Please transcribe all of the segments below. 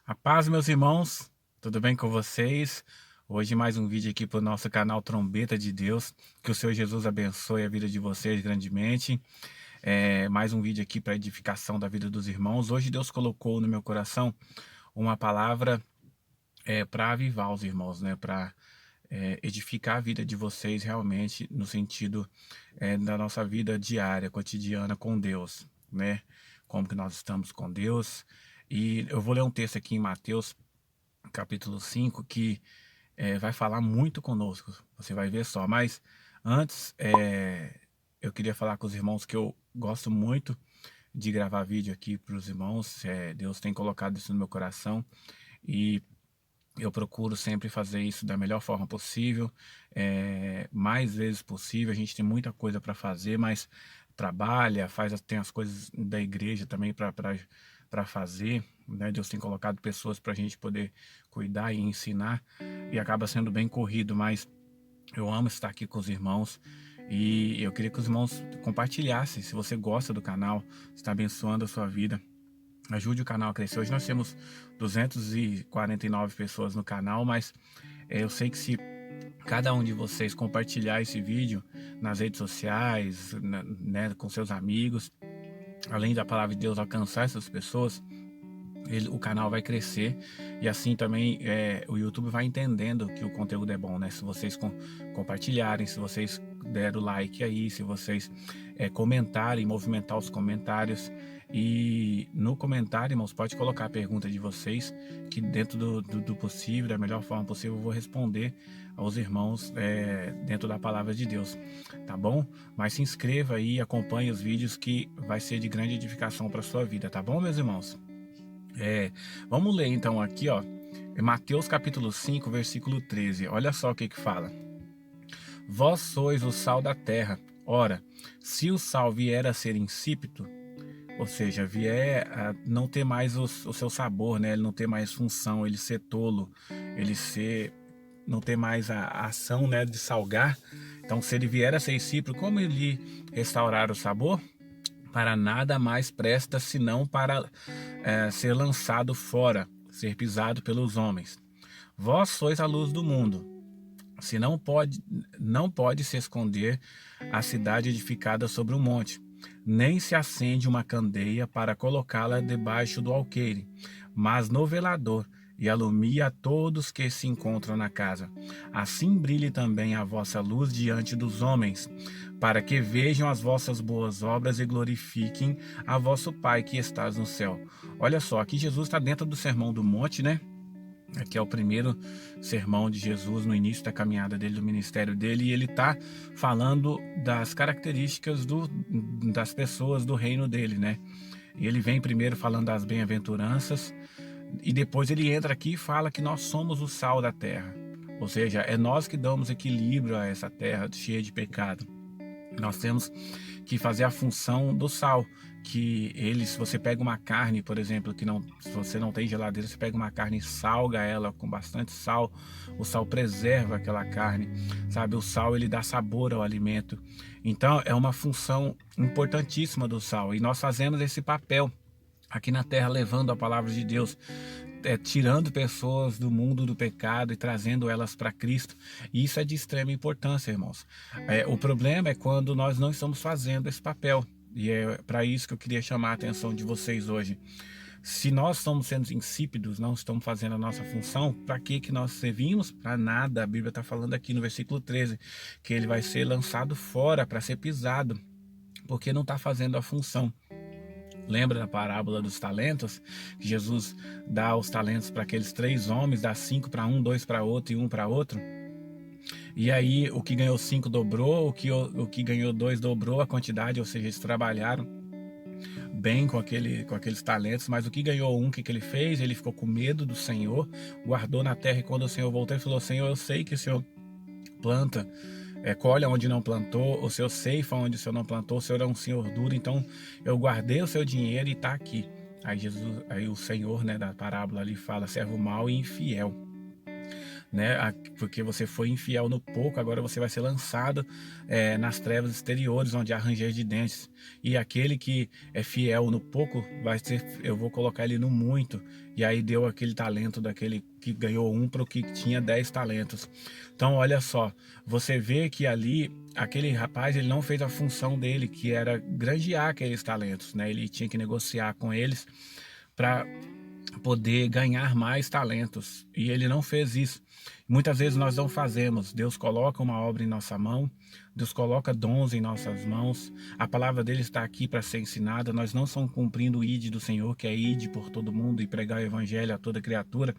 A paz, meus irmãos, tudo bem com vocês? Hoje mais um vídeo aqui para o nosso canal Trombeta de Deus. Que o Senhor Jesus abençoe a vida de vocês grandemente. Mais um vídeo aqui para edificação da vida dos irmãos. Hoje Deus colocou no meu coração uma palavra para avivar os irmãos, né? Para edificar a vida de vocês realmente no sentido da nossa vida diária, cotidiana com Deus, né? Como que nós estamos com Deus. E eu vou ler um texto aqui em Mateus capítulo 5 que vai falar muito conosco, você vai ver só. Mas antes, eu queria falar com os irmãos que eu gosto muito de gravar vídeo aqui para os irmãos. Deus tem colocado isso no meu coração e eu procuro sempre fazer isso da melhor forma possível, mais vezes possível. A gente tem muita coisa para fazer, mas trabalha, tem as coisas da igreja também para fazer, né? Deus tem colocado pessoas para a gente poder cuidar e ensinar, e acaba sendo bem corrido, mas eu amo estar aqui com os irmãos. E eu queria que os irmãos compartilhassem. Se você gosta do canal, está abençoando a sua vida, ajude o canal a crescer. Hoje nós temos 249 pessoas no canal, mas eu sei que se cada um de vocês compartilhar esse vídeo nas redes sociais, né, com seus amigos, além da palavra de Deus alcançar essas pessoas, o canal vai crescer, e assim também o YouTube vai entendendo que o conteúdo é bom, né? Se vocês compartilharem, se vocês derem o like aí, se vocês comentarem, movimentar os comentários. E no comentário, irmãos, pode colocar a pergunta de vocês, que dentro do possível, da melhor forma possível, eu vou responder aos irmãos dentro da palavra de Deus, tá bom? Mas se inscreva aí, acompanhe os vídeos, que vai ser de grande edificação para sua vida, tá bom, meus irmãos? Vamos ler então aqui, ó, Mateus capítulo 5, versículo 13. Olha só o que fala: Vós sois o sal da terra. Ora, se o sal vier a ser insípido, ou seja, vier a não ter mais o seu sabor, né? Ele não ter mais função, ele ser tolo, não ter mais a ação, né, de salgar. Então, se ele vier a ser insípido, como ele restaurar o sabor? Para nada mais presta senão para ser lançado fora, ser pisado pelos homens. Vós sois a luz do mundo. Se não pode se esconder a cidade edificada sobre um monte, nem se acende uma candeia para colocá-la debaixo do alqueire, mas no velador, e alumia a todos que se encontram na casa. Assim brilhe também a vossa luz diante dos homens, para que vejam as vossas boas obras e glorifiquem a vosso Pai que estás no céu. Olha só, aqui Jesus está dentro do Sermão do Monte, né? Aqui é o primeiro sermão de Jesus no início da caminhada dele, do ministério dele, e ele está falando das características das pessoas do reino dele, né? E ele vem primeiro falando das bem-aventuranças, e depois ele entra aqui e fala que nós somos o sal da terra. Ou seja, é nós que damos equilíbrio a essa terra cheia de pecado. Nós temos que fazer a função do sal, se você pega uma carne, por exemplo, se você não tem geladeira, você pega uma carne e salga ela com bastante sal, o sal preserva aquela carne, sabe? O sal, ele dá sabor ao alimento. Então, é uma função importantíssima do sal, e nós fazemos esse papel aqui na terra, levando a palavra de Deus, tirando pessoas do mundo do pecado e trazendo elas para Cristo. E isso é de extrema importância, irmãos. O problema é quando nós não estamos fazendo esse papel. E é para isso que eu queria chamar a atenção de vocês hoje. Se nós estamos sendo insípidos, não estamos fazendo a nossa função, para que nós servimos? Para nada. A Bíblia está falando aqui no versículo 13, que ele vai ser lançado fora para ser pisado, porque não está fazendo a função. Lembra da parábola dos talentos? Que Jesus dá os talentos para aqueles 3 homens, dá 5 para um, 2 para outro e 1 para outro. E aí o que ganhou 5 dobrou, o que ganhou 2 dobrou a quantidade, ou seja, eles trabalharam bem com aqueles talentos. Mas o que ganhou 1, o que ele fez? Ele ficou com medo do Senhor, guardou na terra, e quando o Senhor voltou, ele falou: Senhor, eu sei que o Senhor planta, colhe onde não plantou, o Senhor ceifa onde o Senhor não plantou, o Senhor é um Senhor duro, então eu guardei o seu dinheiro e está aqui. Aí o Senhor, né, da parábola ali fala: servo mau e infiel. né? Porque você foi infiel no pouco, agora você vai ser lançado nas trevas exteriores, onde há ranger de dentes. E aquele que é fiel no pouco, eu vou colocar ele no muito. E aí deu aquele talento daquele que ganhou um para o que tinha 10 talentos. Então, olha só, você vê que ali aquele rapaz, ele não fez a função dele, que era granjear aqueles talentos, né? Ele tinha que negociar com eles para poder ganhar mais talentos. E ele não fez isso. Muitas vezes nós não fazemos. Deus coloca uma obra em nossa mão, Deus coloca dons em nossas mãos. A palavra dele está aqui para ser ensinada. Nós não estamos cumprindo o ide do Senhor, que é ide por todo mundo e pregar o evangelho a toda criatura.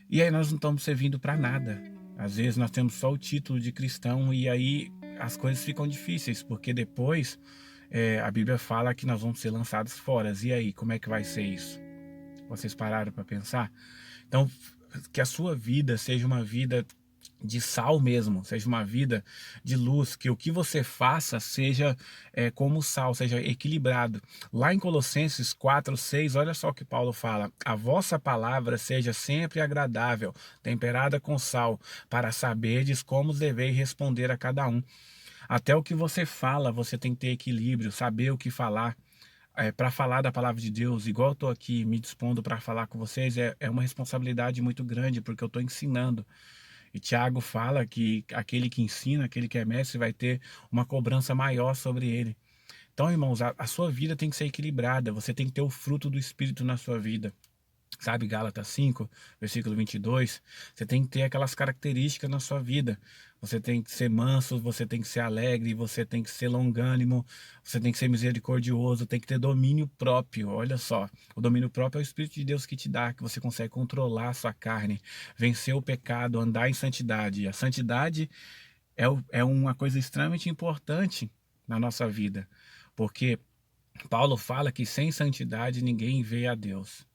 E aí nós não estamos servindo para nada. Às vezes nós temos só o título de cristão e aí as coisas ficam difíceis, porque depois a Bíblia fala que nós vamos ser lançados fora. E aí, como é que vai ser isso? Vocês pararam para pensar? Então, que a sua vida seja uma vida de sal mesmo, seja uma vida de luz, que o que você faça seja como sal, seja equilibrado. Lá em Colossenses 4:6, olha só o que Paulo fala: a vossa palavra seja sempre agradável, temperada com sal, para saberdes como deveis responder a cada um. Até o que você fala, você tem que ter equilíbrio, saber o que falar. Para falar da palavra de Deus, igual eu estou aqui me dispondo para falar com vocês, é uma responsabilidade muito grande, porque eu estou ensinando. E Tiago fala que aquele que ensina, aquele que é mestre, vai ter uma cobrança maior sobre ele. Então, irmãos, a sua vida tem que ser equilibrada, você tem que ter o fruto do Espírito na sua vida. Sabe, Gálatas 5, versículo 22, você tem que ter aquelas características na sua vida. Você tem que ser manso, você tem que ser alegre, você tem que ser longânimo, você tem que ser misericordioso, tem que ter domínio próprio. Olha só, o domínio próprio é o Espírito de Deus que te dá, que você consegue controlar a sua carne, vencer o pecado, andar em santidade. A santidade é uma coisa extremamente importante na nossa vida, porque Paulo fala que sem santidade ninguém vê a Deus.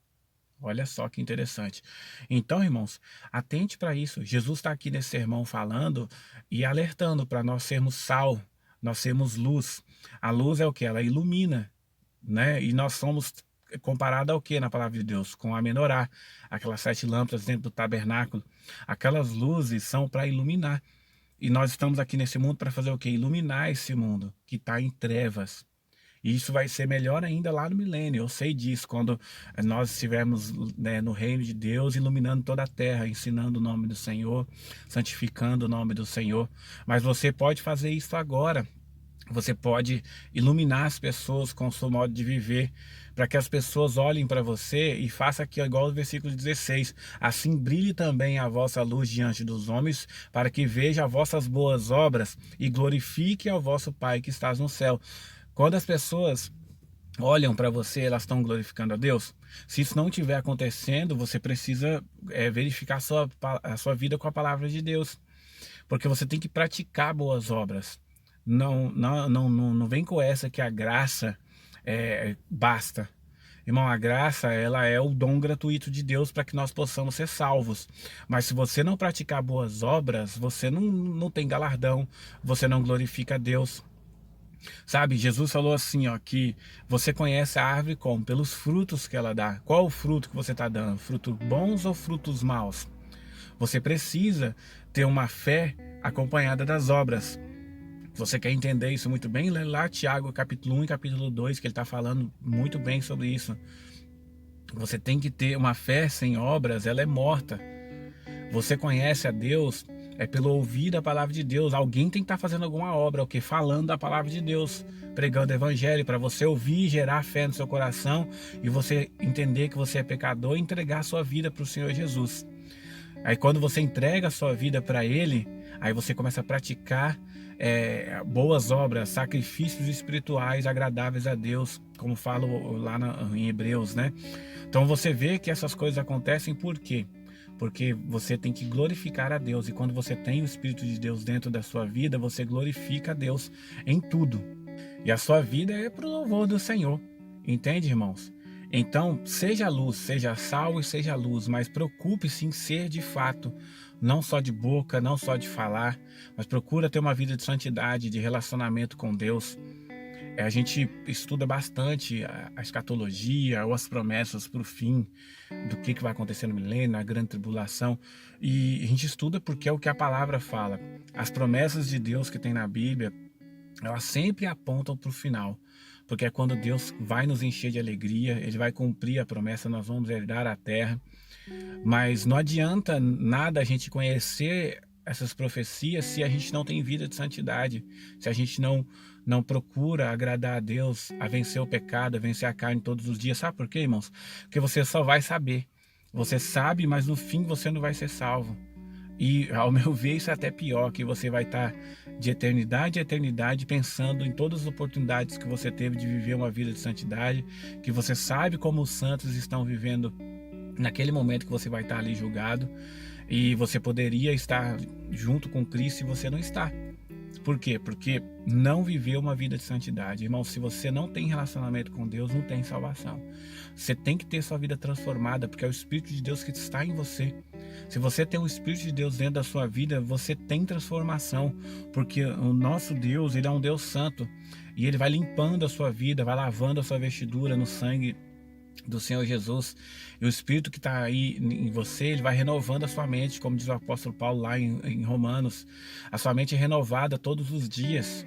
Olha só que interessante. Então, irmãos, atente para isso. Jesus está aqui nesse sermão falando e alertando para nós sermos sal, nós sermos luz. A luz é o que? Ela ilumina, né? E nós somos comparados ao que na palavra de Deus? Com a menorá, aquelas 7 lâmpadas dentro do tabernáculo. Aquelas luzes são para iluminar. E nós estamos aqui nesse mundo para fazer o quê? Iluminar esse mundo que está em trevas. E isso vai ser melhor ainda lá no milênio. Eu sei disso, quando nós estivermos, né, no reino de Deus, iluminando toda a terra, ensinando o nome do Senhor, santificando o nome do Senhor. Mas você pode fazer isso agora. Você pode iluminar as pessoas com o seu modo de viver, para que as pessoas olhem para você e faça aqui igual o versículo 16. Assim brilhe também a vossa luz diante dos homens, para que veja as vossas boas obras e glorifique ao vosso Pai que estás no céu. Quando as pessoas olham para você, elas estão glorificando a Deus? Se isso não estiver acontecendo, você precisa verificar a sua vida com a palavra de Deus, porque você tem que praticar boas obras. Não vem com essa que a graça basta. Irmão, a graça, ela é o dom gratuito de Deus para que nós possamos ser salvos. Mas se você não praticar boas obras, você não tem galardão, você não glorifica a Deus. Sabe, Jesus falou assim, ó, que você conhece a árvore como? Pelos frutos que ela dá. Qual o fruto que você está dando? Frutos bons ou frutos maus? Você precisa ter uma fé acompanhada das obras. Se você quer entender isso muito bem, lê lá Tiago capítulo 1 e capítulo 2, que ele está falando muito bem sobre isso. Você tem que ter uma fé sem obras, ela é morta. Você conhece a Deus pelo ouvir a palavra de Deus. Alguém tem que estar fazendo alguma obra, o que? Falando a palavra de Deus, pregando o evangelho, para você ouvir e gerar fé no seu coração e você entender que você é pecador e entregar a sua vida para o Senhor Jesus. Aí quando você entrega a sua vida para Ele, aí você começa a praticar boas obras, sacrifícios espirituais agradáveis a Deus, como falo lá em Hebreus, né? Então você vê que essas coisas acontecem por quê? Porque você tem que glorificar a Deus. E quando você tem o Espírito de Deus dentro da sua vida, você glorifica a Deus em tudo. E a sua vida é para o louvor do Senhor. Entende, irmãos? Então, seja luz, seja sal e seja luz, mas preocupe-se em ser de fato, não só de boca, não só de falar, mas procura ter uma vida de santidade, de relacionamento com Deus. A gente estuda bastante a escatologia ou as promessas para o fim do que vai acontecer no milênio, na grande tribulação. E a gente estuda porque é o que a palavra fala. As promessas de Deus que tem na Bíblia, elas sempre apontam para o final. Porque é quando Deus vai nos encher de alegria, Ele vai cumprir a promessa, nós vamos herdar a terra. Mas não adianta nada a gente conhecer essas profecias se a gente não tem vida de santidade, se a gente não procura agradar a Deus, a vencer o pecado, a vencer a carne todos os dias. Sabe por quê, irmãos? Porque você só vai saber. Você sabe, mas no fim você não vai ser salvo. E, ao meu ver, isso é até pior, que você vai estar de eternidade a eternidade pensando em todas as oportunidades que você teve de viver uma vida de santidade, que você sabe como os santos estão vivendo naquele momento que você vai estar ali julgado, e você poderia estar junto com Cristo e você não está. Por quê? Porque não viveu uma vida de santidade. Irmão, se você não tem relacionamento com Deus, não tem salvação. Você tem que ter sua vida transformada, porque é o Espírito de Deus que está em você. Se você tem o Espírito de Deus dentro da sua vida, você tem transformação, porque o nosso Deus, Ele é um Deus santo, e Ele vai limpando a sua vida, vai lavando a sua vestidura no sangue do Senhor Jesus. E o Espírito que está aí em você, ele vai renovando a sua mente, como diz o apóstolo Paulo lá em Romanos. A sua mente é renovada todos os dias.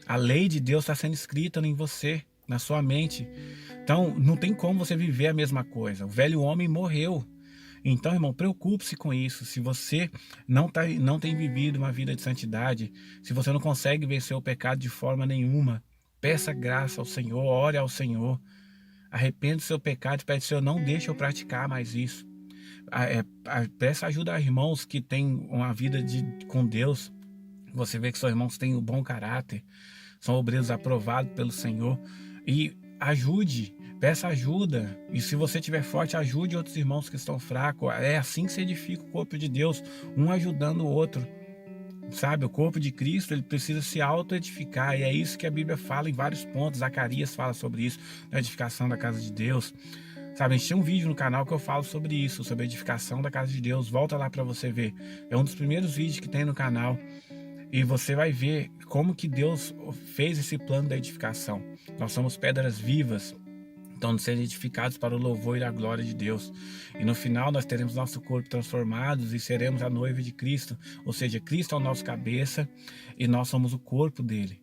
A lei de Deus está sendo escrita em você, na sua mente. Então, não tem como você viver a mesma coisa. O velho homem morreu. Então, irmão, preocupe-se com isso. Se você não tem vivido uma vida de santidade, se você não consegue vencer o pecado de forma nenhuma, peça graça ao Senhor, ore ao Senhor. Arrependa do seu pecado e pede, Senhor, não deixe eu praticar mais isso. Peça ajuda a irmãos que têm uma vida com Deus. Você vê que seus irmãos têm um bom caráter, são obreiros aprovados pelo Senhor. E ajude, peça ajuda. E se você estiver forte, ajude outros irmãos que estão fracos. É assim que se edifica o corpo de Deus, um ajudando o outro. Sabe, o corpo de Cristo, ele precisa se auto-edificar, e é isso que a Bíblia fala em vários pontos. Zacarias fala sobre isso, na edificação da casa de Deus. Sabe, a gente tem um vídeo no canal que eu falo sobre isso, sobre a edificação da casa de Deus. Volta lá para você ver. É um dos primeiros vídeos que tem no canal, e você vai ver como que Deus fez esse plano da edificação. Nós somos pedras vivas, então sendo edificados para o louvor e a glória de Deus. E no final nós teremos nosso corpo transformados e seremos a noiva de Cristo. Ou seja, Cristo é o nosso cabeça e nós somos o corpo dele.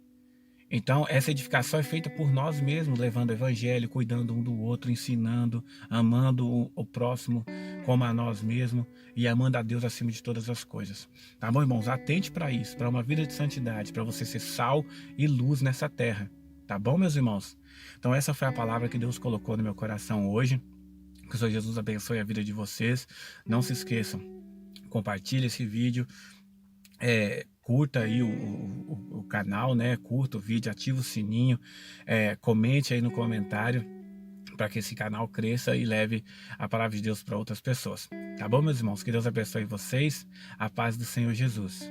Então essa edificação é feita por nós mesmos, levando o evangelho, cuidando um do outro, ensinando, amando o próximo como a nós mesmos e amando a Deus acima de todas as coisas. Tá bom, irmãos? Atente para isso, para uma vida de santidade, para você ser sal e luz nessa terra. Tá bom, meus irmãos? Então essa foi a palavra que Deus colocou no meu coração hoje. Que o Senhor Jesus abençoe a vida de vocês. Não se esqueçam, compartilhe esse vídeo, curta aí o canal, né? Curta o vídeo, ativa o sininho, comente aí no comentário, para que esse canal cresça e leve a palavra de Deus para outras pessoas. Tá bom, meus irmãos? Que Deus abençoe vocês. A paz do Senhor Jesus.